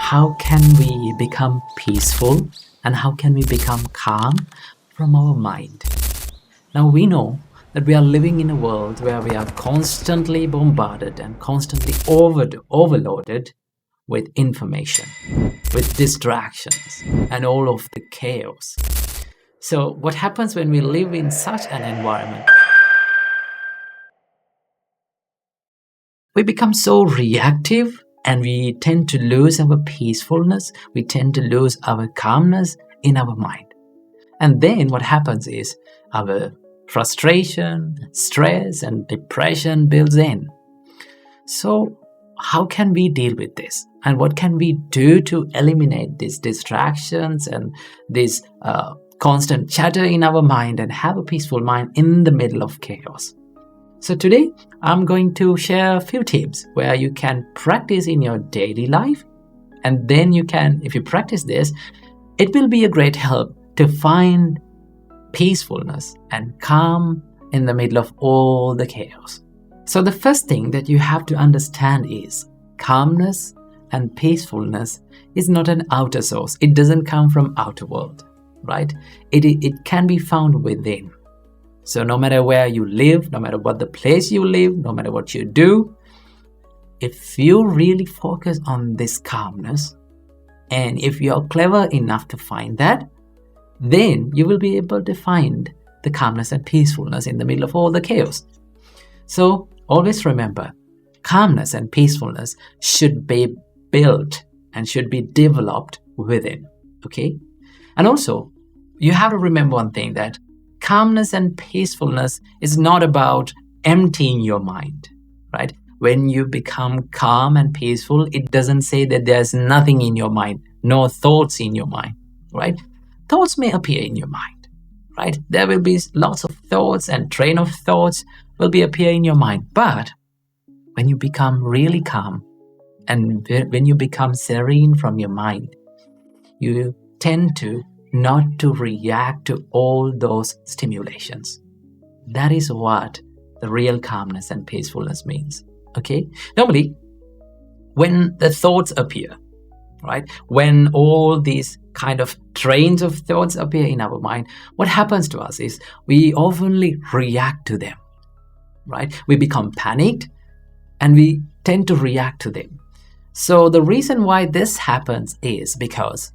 how can we become peaceful and how can we become calm from our mind. Now we know that we are living in a world where we are constantly bombarded and constantly overloaded with information, with distractions and all of the chaos. So what happens when we live in such an environment? We become so reactive and we tend to lose our peacefulness, we tend to lose our calmness in our mind. And then what happens is our frustration, stress, and depression builds in. So how can we deal with this? And what can we do to eliminate these distractions and this constant chatter in our mind and have a peaceful mind in the middle of chaos? So today, I'm going to share a few tips where you can practice in your daily life. And then you can, if you practice this, it will be a great help to find peacefulness and calm in the middle of all the chaos. So the first thing that you have to understand is calmness and peacefulness is not an outer source. It doesn't come from outer world, right? It can be found within. So no matter where you live, no matter what the place you live, no matter what you do, if you really focus on this calmness, and if you're clever enough to find that, then you will be able to find the calmness and peacefulness in the middle of all the chaos. So always remember, calmness and peacefulness should be built and should be developed within, okay? And also, you have to remember one thing, that calmness and peacefulness is not about emptying your mind, right? When you become calm and peaceful, it doesn't say that there's nothing in your mind, no thoughts in your mind, right? Thoughts may appear in your mind, right? There will be lots of thoughts and train of thoughts will be appear in your mind. But when you become really calm and when you become serene from your mind, you tend to not to react to all those stimulations. That is what the real calmness and peacefulness means, okay? Normally, when the thoughts appear, right? When all these kind of trains of thoughts appear in our mind, what happens to us is we oftenly react to them, right? We become panicked and we tend to react to them. So the reason why this happens is because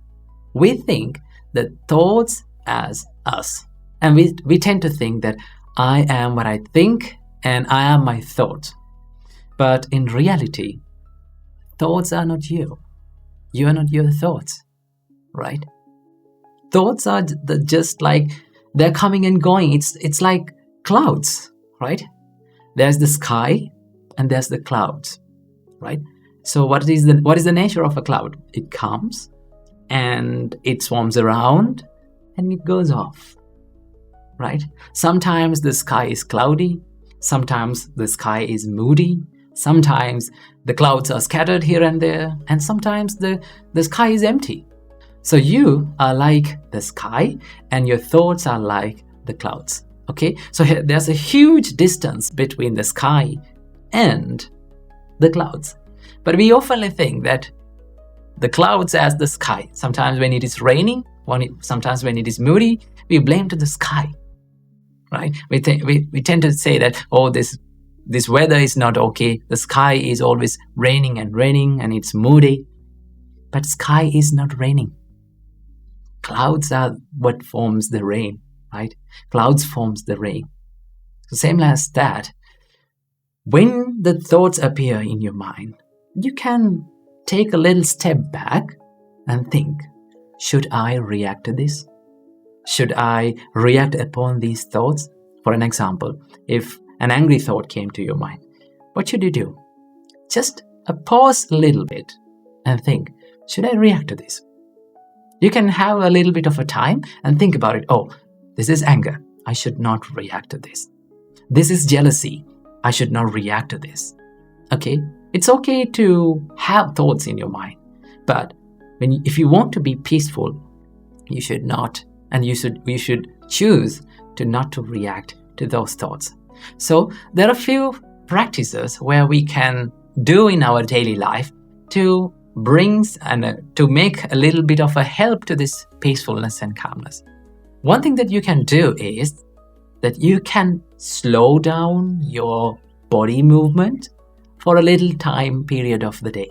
we think the thoughts as us. And we tend to think that I am what I think and I am my thoughts. But in reality, thoughts are not you. You are not your thoughts, right? Thoughts are just like, they're coming and going. It's like clouds, right? There's the sky and there's the clouds, right? So what is the nature of a cloud? It comes and it swarms around and it goes off, right? Sometimes the sky is cloudy, sometimes the sky is moody, sometimes the clouds are scattered here and there, and sometimes the sky is empty. So you are like the sky and your thoughts are like the clouds, okay? So there's a huge distance between the sky and the clouds. But we often think that the clouds as the sky. Sometimes when it is raining, sometimes when it is moody, we blame to the sky, right? We tend to say that, oh, this weather is not okay. The sky is always raining and it's moody. But sky is not raining. Clouds are what forms the rain, right? Clouds forms the rain. So same as that, when the thoughts appear in your mind, you can take a little step back and think, should I react to this? Should I react upon these thoughts? For an example, if an angry thought came to your mind, what should you do? Just pause a little bit and think, should I react to this? You can have a little bit of a time and think about it. Oh, this is anger. I should not react to this. This is jealousy. I should not react to this. Okay? It's okay to have thoughts in your mind, but if you want to be peaceful, you should not, and you should choose to not to react to those thoughts. So there are a few practices where we can do in our daily life to brings and to make a little bit of a help to this peacefulness and calmness. One thing that you can do is that you can slow down your body movement for a little time period of the day.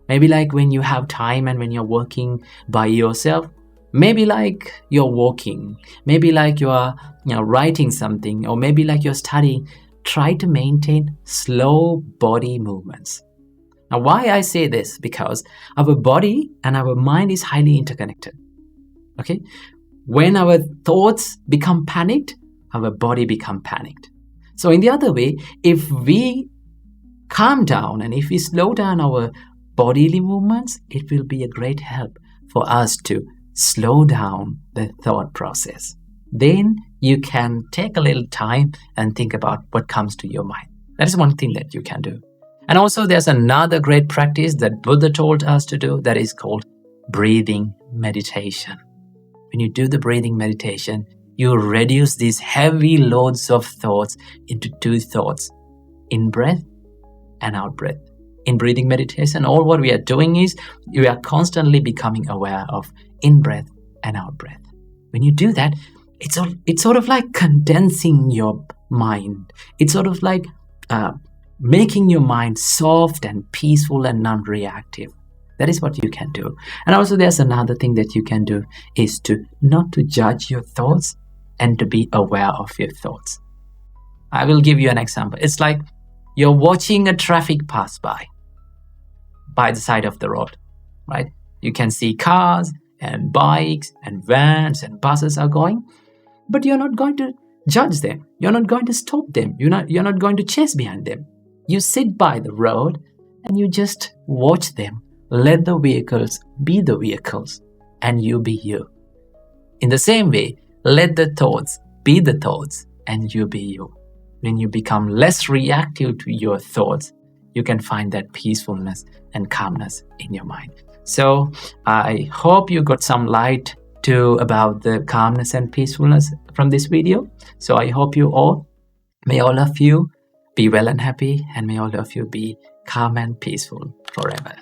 Maybe like when you have time and when you're working by yourself, maybe like you're walking, maybe like you're writing something, or maybe like you're studying. Try to maintain slow body movements. Now, why I say this? Because our body and our mind is highly interconnected. Okay? When our thoughts become panicked, our body become panicked. So in the other way, if we calm down and if we slow down our bodily movements, it will be a great help for us to slow down the thought process. Then you can take a little time and think about what comes to your mind. That is one thing that you can do. And also there's another great practice that Buddha told us to do that is called breathing meditation. When you do the breathing meditation, you reduce these heavy loads of thoughts into 2 thoughts, in breath and out breath. In breathing meditation, all what we are doing is we are constantly becoming aware of in breath and out breath. When you do that, it's sort of like condensing your mind. It's sort of like making your mind soft and peaceful and non-reactive. That is what you can do. And also there's another thing that you can do is to not to judge your thoughts and to be aware of your thoughts. I will give you an example. It's like you're watching a traffic pass by the side of the road, right? You can see cars and bikes and vans and buses are going, but you're not going to judge them. You're not going to stop them. You're not going to chase behind them. You sit by the road and you just watch them. Let the vehicles be the vehicles and you be you. In the same way, let the thoughts be the thoughts and you be you. When you become less reactive to your thoughts, you can find that peacefulness and calmness in your mind. So I hope you got some light about the calmness and peacefulness from this video. So I hope may all of you be well and happy, and may all of you be calm and peaceful forever.